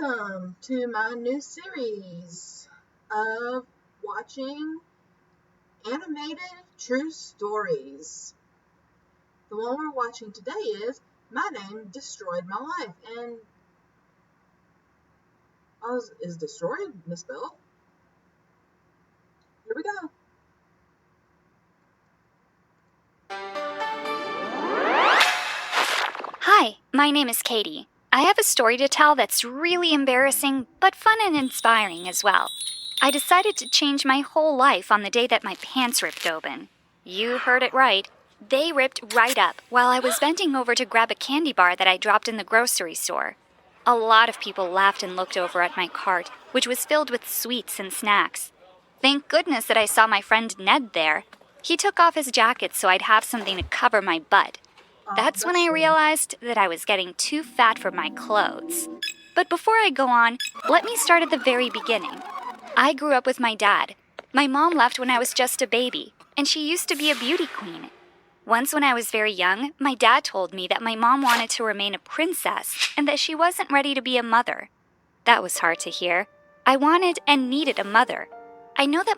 Welcome to my new series of watching animated true stories. The one we're watching today is My Name Destroyed My Life. And is destroyed misspelled? Here we go. Hi, my name is Katie. I have a story to tell that's really embarrassing, but fun and inspiring as well. I decided to change my whole life on the day that my pants ripped open. You heard it right. They ripped right up while I was bending over to grab a candy bar that I dropped in the grocery store. A lot of people laughed and looked over at my cart, which was filled with sweets and snacks. Thank goodness that I saw my friend Ned there. He took off his jacket so I'd have something to cover my butt. That's when I realized that I was getting too fat for my clothes. But before I go on, let me start at the very beginning. I grew up with my dad. My mom left when I was just a baby, and she used to be a beauty queen. Once when I was very young, my dad told me that my mom wanted to remain a princess and that she wasn't ready to be a mother. That was hard to hear. I wanted and needed a mother. I know that.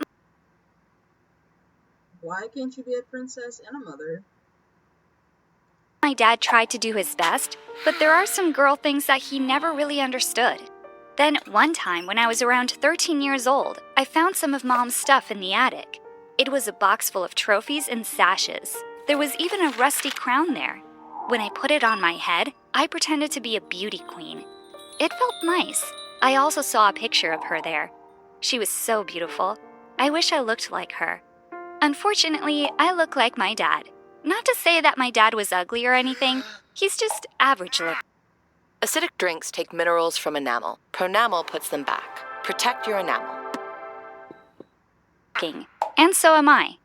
Why can't you be a princess and a mother? My dad tried to do his best, but there are some girl things that he never really understood. Then one time when I was around 13 years old, I found some of Mom's stuff in the attic. It was a box full of trophies and sashes. There was even a rusty crown there. When I put it on my head, I pretended to be a beauty queen. It felt nice. I also saw a picture of her there. She was so beautiful. I wish I looked like her. Unfortunately, I look like my dad. Not to say that my dad was ugly or anything, he's just average looking. Acidic drinks take minerals from enamel. Pronamel puts them back. Protect your enamel. And so am I.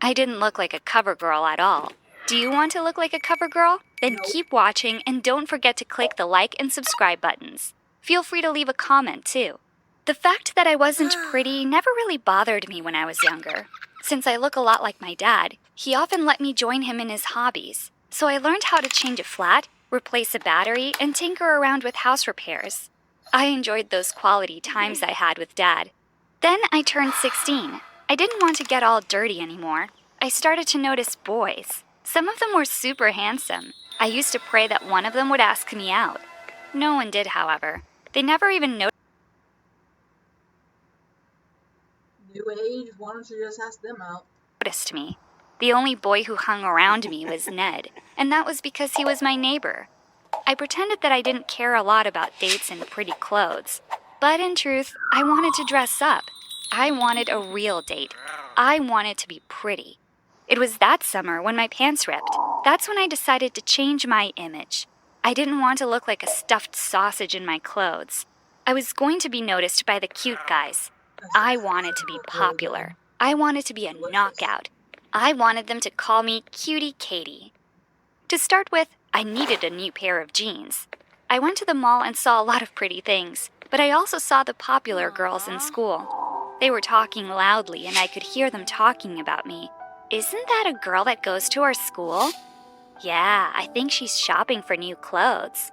I didn't look like a cover girl at all. Do you want to look like a cover girl? Then keep watching and don't forget to click the like and subscribe buttons. Feel free to leave a comment too. The fact that I wasn't pretty never really bothered me when I was younger. Since I look a lot like my dad, he often let me join him in his hobbies. So I learned how to change a flat, replace a battery, and tinker around with house repairs. I enjoyed those quality times I had with Dad. Then I turned 16. I didn't want to get all dirty anymore. I started to notice boys. Some of them were super handsome. I used to pray that one of them would ask me out. No one did, however. They never even noticed. New age, why don't you just ask them out? Me. The only boy who hung around me was Ned, and that was because he was my neighbor. I pretended that I didn't care a lot about dates and pretty clothes, but in truth, I wanted to dress up. I wanted a real date. I wanted to be pretty. It was that summer when my pants ripped. That's when I decided to change my image. I didn't want to look like a stuffed sausage in my clothes. I was going to be noticed by the cute guys. I wanted to be popular. I wanted to be a knockout. I wanted them to call me Cutie Katie. To start with, I needed a new pair of jeans. I went to the mall and saw a lot of pretty things, but I also saw the popular girls in school. They were talking loudly and I could hear them talking about me. Isn't that a girl that goes to our school? Yeah, I think she's shopping for new clothes.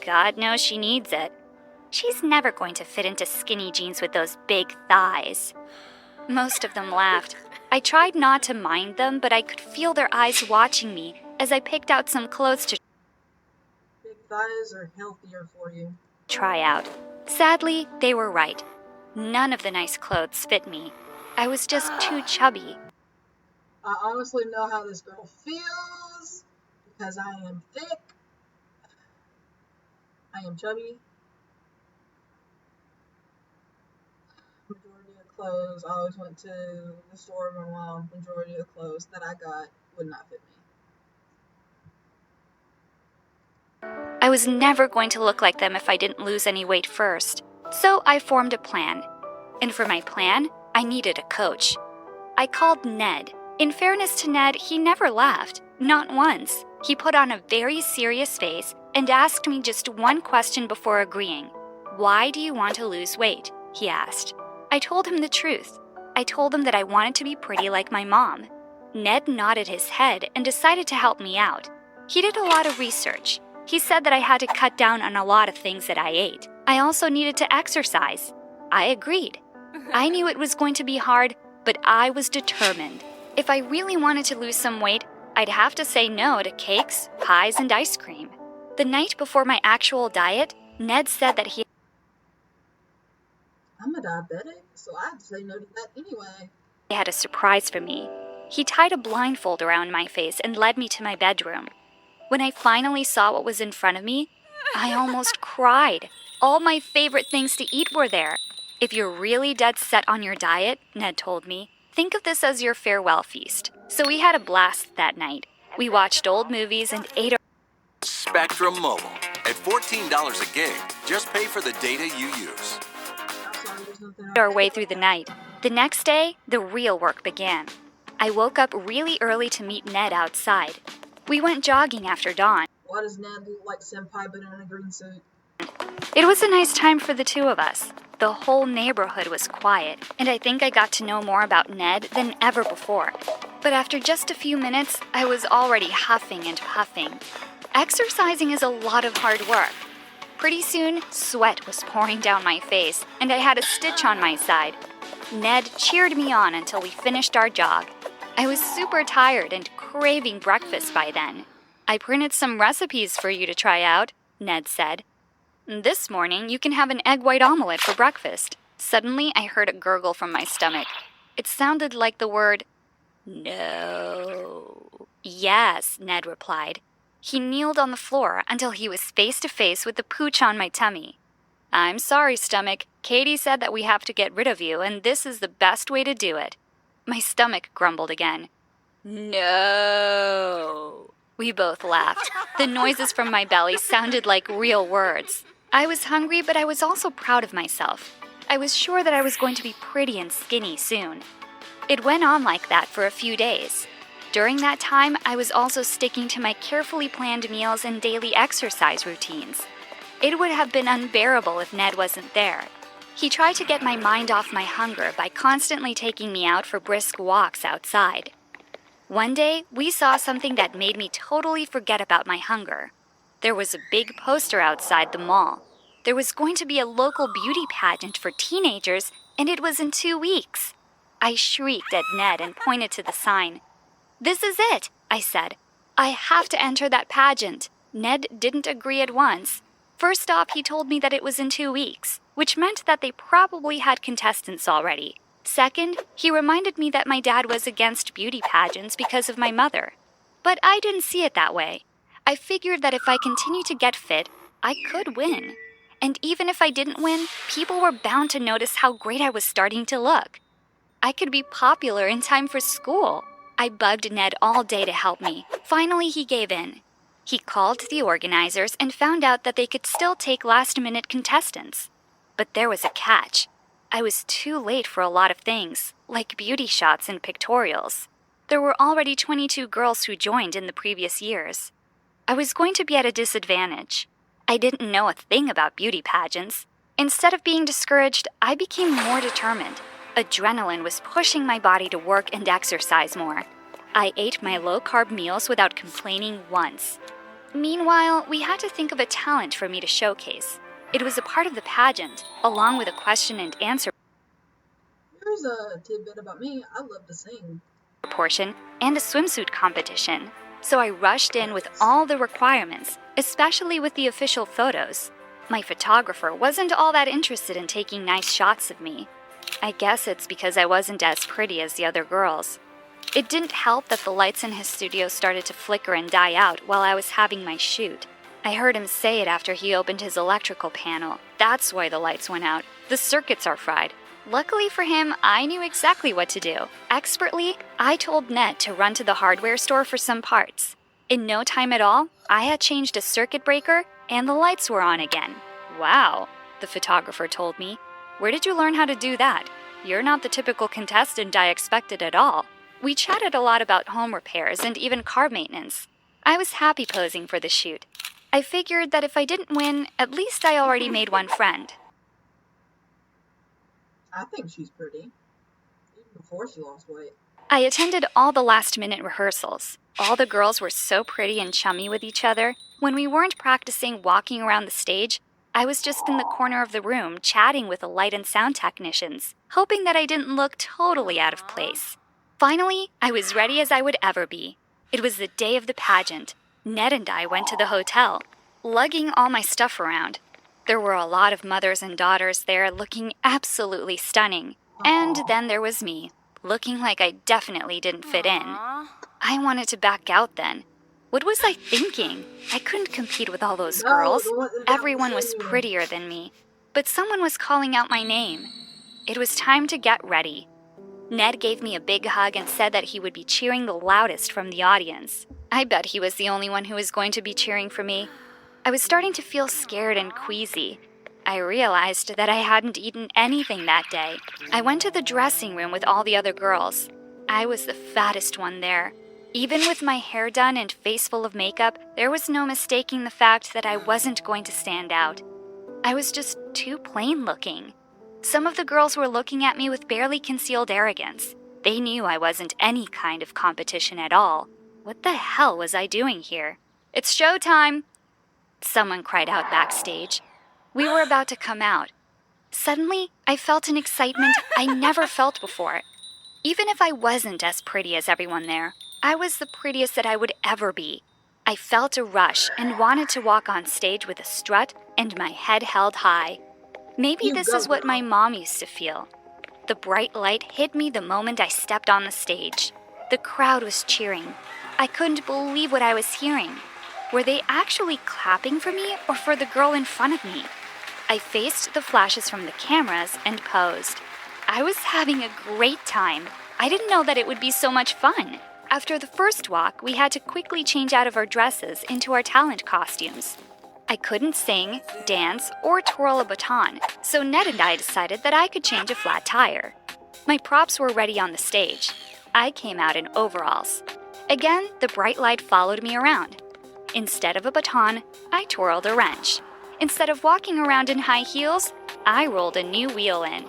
God knows she needs it. She's never going to fit into skinny jeans with those big thighs. Most of them laughed. I tried not to mind them, but I could feel their eyes watching me as I picked out some clothes to Big thighs are healthier for you. try out. Sadly, they were right. None of the nice clothes fit me. I was just too chubby. I honestly know how this girl feels because I am thick. I am chubby. Majority of clothes, I always went to the store with my mom. Majority of the clothes that I got would not fit me. I was never going to look like them if I didn't lose any weight first. So I formed a plan. And for my plan, I needed a coach. I called Ned. In fairness to Ned, he never laughed. Not once. He put on a very serious face and asked me just one question before agreeing. Why do you want to lose weight? He asked. I told him the truth. I told him that I wanted to be pretty like my mom. Ned nodded his head and decided to help me out. He did a lot of research. He said that I had to cut down on a lot of things that I ate. I also needed to exercise. I agreed. I knew it was going to be hard, but I was determined. If I really wanted to lose some weight, I'd have to say no to cakes, pies, and ice cream. The night before my actual diet, Ned said that he I'm a diabetic, so I had to say no to that anyway. had a surprise for me. He tied a blindfold around my face and led me to my bedroom. When I finally saw what was in front of me, I almost cried. All my favorite things to eat were there. If you're really dead set on your diet, Ned told me, think of this as your farewell feast. So we had a blast that night. We watched old movies and ate Spectrum Mobile. At $14 a gig, just pay for the data you use. I'm sorry, there's nothing our way through the night. The next day, the real work began. I woke up really early to meet Ned outside. We went jogging after dawn. Why does Ned look like Senpai but in a green suit? It was a nice time for the two of us. The whole neighborhood was quiet, and I think I got to know more about Ned than ever before. But after just a few minutes, I was already huffing and puffing. Exercising is a lot of hard work. Pretty soon, sweat was pouring down my face, and I had a stitch on my side. Ned cheered me on until we finished our jog. I was super tired and craving breakfast by then. I printed some recipes for you to try out, Ned said. This morning, you can have an egg white omelet for breakfast. Suddenly, I heard a gurgle from my stomach. It sounded like the word no. Yes, Ned replied. He kneeled on the floor until he was face to face with the pooch on my tummy. I'm sorry, stomach. Katie said that we have to get rid of you, and this is the best way to do it. My stomach grumbled again. No. We both laughed. The noises from my belly sounded like real words. I was hungry, but I was also proud of myself. I was sure that I was going to be pretty and skinny soon. It went on like that for a few days. During that time, I was also sticking to my carefully planned meals and daily exercise routines. It would have been unbearable if Ned wasn't there. He tried to get my mind off my hunger by constantly taking me out for brisk walks outside. One day, we saw something that made me totally forget about my hunger. There was a big poster outside the mall. There was going to be a local beauty pageant for teenagers, and it was in 2 weeks. I shrieked at Ned and pointed to the sign. This is it, I said. I have to enter that pageant. Ned didn't agree at once. First off, he told me that it was in 2 weeks, which meant that they probably had contestants already. Second, he reminded me that my dad was against beauty pageants because of my mother. But I didn't see it that way. I figured that if I continued to get fit, I could win. And even if I didn't win, people were bound to notice how great I was starting to look. I could be popular in time for school. I bugged Ned all day to help me. Finally, he gave in. He called the organizers and found out that they could still take last-minute contestants. But there was a catch. I was too late for a lot of things, like beauty shots and pictorials. There were already 22 girls who joined in the previous years. I was going to be at a disadvantage. I didn't know a thing about beauty pageants. Instead of being discouraged, I became more determined. Adrenaline was pushing my body to work and exercise more. I ate my low-carb meals without complaining once. Meanwhile, we had to think of a talent for me to showcase. It was a part of the pageant, along with a question and answer Here's a tidbit about me. I love to sing. portion and a swimsuit competition. So I rushed in with all the requirements, especially with the official photos. My photographer wasn't all that interested in taking nice shots of me. I guess it's because I wasn't as pretty as the other girls. It didn't help that the lights in his studio started to flicker and die out while I was having my shoot. I heard him say it after he opened his electrical panel. That's why the lights went out. The circuits are fried. Luckily for him, I knew exactly what to do. Expertly, I told Ned to run to the hardware store for some parts. In no time at all, I had changed a circuit breaker and the lights were on again. Wow, the photographer told me. Where did you learn how to do that? You're not the typical contestant I expected at all. We chatted a lot about home repairs and even car maintenance. I was happy posing for the shoot. I figured that if I didn't win, at least I already made one friend. I think she's pretty, even before she lost weight. I attended all the last-minute rehearsals. All the girls were so pretty and chummy with each other. When we weren't practicing walking around the stage, I was just in the corner of the room chatting with the light and sound technicians, hoping that I didn't look totally out of place. Finally, I was ready as I would ever be. It was the day of the pageant. Ned and I went to the hotel, lugging all my stuff around. There were a lot of mothers and daughters there looking absolutely stunning. And then there was me, looking like I definitely didn't fit in. I wanted to back out then. What was I thinking? I couldn't compete with all those girls. Everyone was prettier than me. But someone was calling out my name. It was time to get ready. Ned gave me a big hug and said that he would be cheering the loudest from the audience. I bet he was the only one who was going to be cheering for me. I was starting to feel scared and queasy. I realized that I hadn't eaten anything that day. I went to the dressing room with all the other girls. I was the fattest one there. Even with my hair done and face full of makeup, there was no mistaking the fact that I wasn't going to stand out. I was just too plain looking. Some of the girls were looking at me with barely concealed arrogance. They knew I wasn't any kind of competition at all. What the hell was I doing here? "It's showtime!" Someone cried out backstage. We were about to come out. Suddenly, I felt an excitement I never felt before. Even if I wasn't as pretty as everyone there, I was the prettiest that I would ever be. I felt a rush and wanted to walk on stage with a strut and my head held high. Maybe this is what my mom used to feel. The bright light hit me the moment I stepped on the stage. The crowd was cheering. I couldn't believe what I was hearing. Were they actually clapping for me or for the girl in front of me? I faced the flashes from the cameras and posed. I was having a great time. I didn't know that it would be so much fun. After the first walk, we had to quickly change out of our dresses into our talent costumes. I couldn't sing, dance, or twirl a baton, so Ned and I decided that I could change a flat tire. My props were ready on the stage. I came out in overalls. Again, the bright light followed me around. Instead of a baton, I twirled a wrench. Instead of walking around in high heels, I rolled a new wheel in.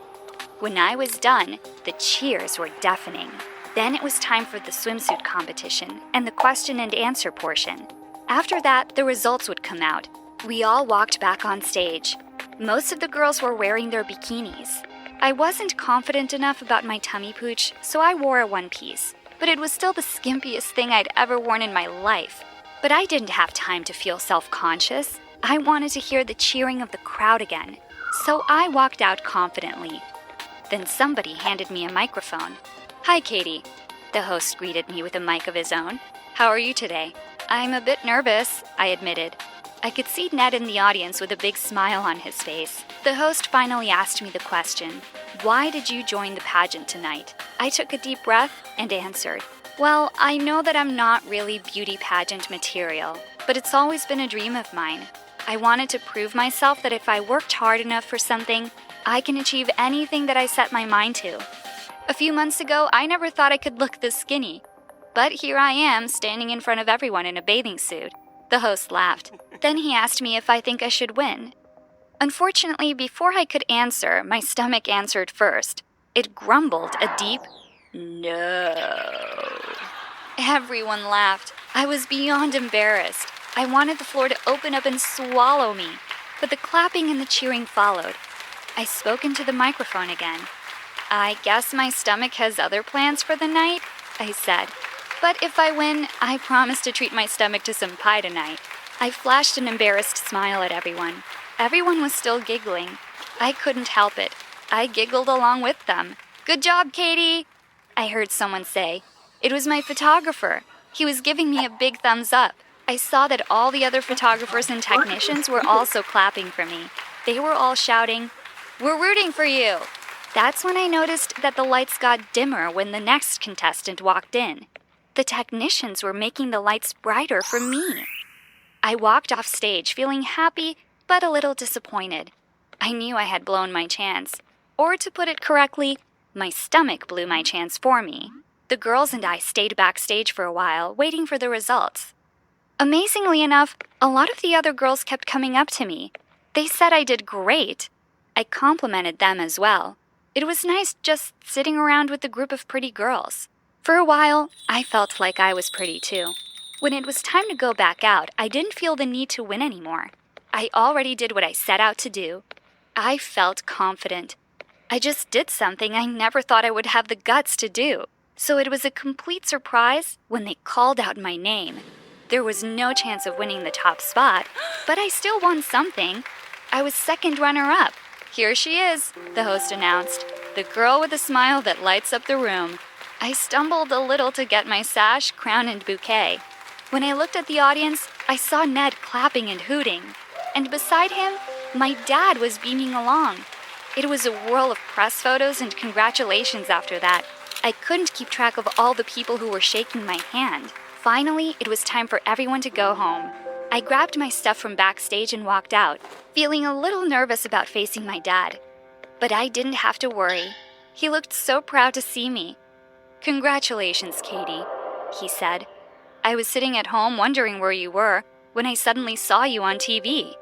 When I was done, the cheers were deafening. Then it was time for the swimsuit competition and the question and answer portion. After that, the results would come out. We all walked back on stage. Most of the girls were wearing their bikinis. I wasn't confident enough about my tummy pooch, so I wore a one-piece. But it was still the skimpiest thing I'd ever worn in my life. But I didn't have time to feel self-conscious. I wanted to hear the cheering of the crowd again, so I walked out confidently. Then somebody handed me a microphone. "Hi, Katie." The host greeted me with a mic of his own. "How are you today?" "I'm a bit nervous," I admitted. I could see Ned in the audience with a big smile on his face. The host finally asked me the question, "Why did you join the pageant tonight?" I took a deep breath and answered, "Well, I know that I'm not really beauty pageant material, but it's always been a dream of mine. I wanted to prove myself that if I worked hard enough for something, I can achieve anything that I set my mind to. A few months ago, I never thought I could look this skinny. But here I am, standing in front of everyone in a bathing suit." The host laughed. Then he asked me if I think I should win. Unfortunately, before I could answer, my stomach answered first. It grumbled a deep "no." Everyone laughed. I was beyond embarrassed. I wanted the floor to open up and swallow me, but the clapping and the cheering followed. I spoke into the microphone again. "I guess my stomach has other plans for the night," I said. "But if I win, I promise to treat my stomach to some pie tonight." I flashed an embarrassed smile at everyone. Everyone was still giggling. I couldn't help it. I giggled along with them. "Good job, Katie," I heard someone say. It was my photographer. He was giving me a big thumbs up. I saw that all the other photographers and technicians were also clapping for me. They were all shouting, "We're rooting for you." That's when I noticed that the lights got dimmer when the next contestant walked in. The technicians were making the lights brighter for me. I walked off stage feeling happy but a little disappointed. I knew I had blown my chance. Or to put it correctly, my stomach blew my chance for me. The girls and I stayed backstage for a while, waiting for the results. Amazingly enough, a lot of the other girls kept coming up to me. They said I did great. I complimented them as well. It was nice just sitting around with a group of pretty girls. For a while, I felt like I was pretty too. When it was time to go back out, I didn't feel the need to win anymore. I already did what I set out to do. I felt confident. I just did something I never thought I would have the guts to do. So it was a complete surprise when they called out my name. There was no chance of winning the top spot, but I still won something. I was second runner-up. Here she is, the host announced, the girl with a smile that lights up the room. I stumbled a little to get my sash, crown, and bouquet. When I looked at the audience, I saw Ned clapping and hooting. And beside him, my dad was beaming along. It was a whirl of press photos and congratulations after that. I couldn't keep track of all the people who were shaking my hand. Finally, it was time for everyone to go home. I grabbed my stuff from backstage and walked out, feeling a little nervous about facing my dad. But I didn't have to worry. He looked so proud to see me. "Congratulations, Katie," he said. "I was sitting at home wondering where you were when I suddenly saw you on TV.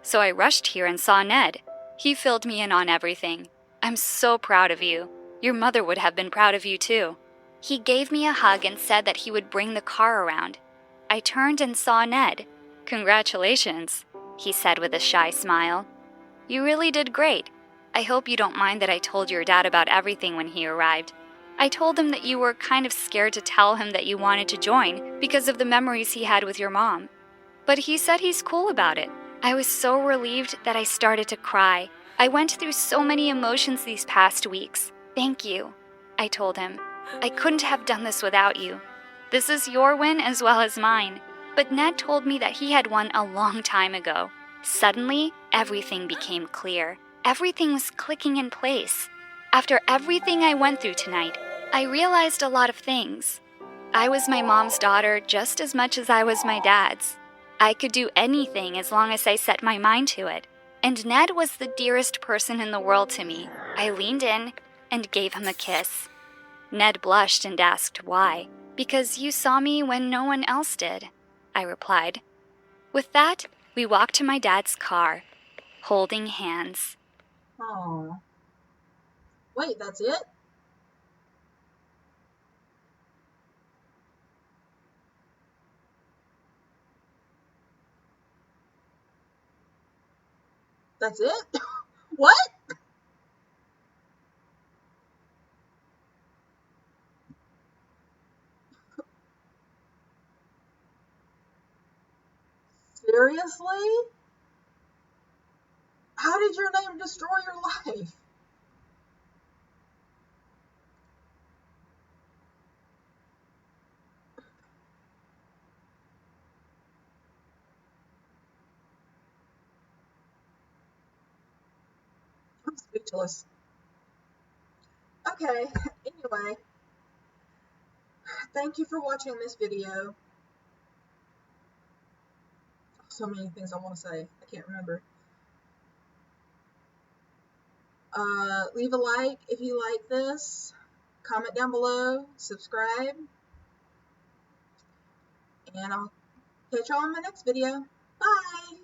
So I rushed here and saw Ned. He filled me in on everything. I'm so proud of you. Your mother would have been proud of you too." He gave me a hug and said that he would bring the car around. I turned and saw Ned. "Congratulations," he said with a shy smile. "You really did great. I hope you don't mind that I told your dad about everything when he arrived. I told him that you were kind of scared to tell him that you wanted to join because of the memories he had with your mom. But he said he's cool about it." I was so relieved that I started to cry. I went through so many emotions these past weeks. "Thank you," I told him. "I couldn't have done this without you. This is your win as well as mine." But Ned told me that he had won a long time ago. Suddenly, everything became clear. Everything was clicking in place. After everything I went through tonight, I realized a lot of things. I was my mom's daughter just as much as I was my dad's. I could do anything as long as I set my mind to it. And Ned was the dearest person in the world to me. I leaned in and gave him a kiss. Ned blushed and asked why. "Because you saw me when no one else did," I replied. With that, we walked to my dad's car, holding hands. Oh. Wait, that's it? That's it? What? Seriously? How did your name destroy your life? I'm speechless. Okay, anyway, thank you for watching this video. So many things I want to say, I can't remember. Leave a like if you like this, comment down below, subscribe, and I'll catch y'all in my next video. Bye!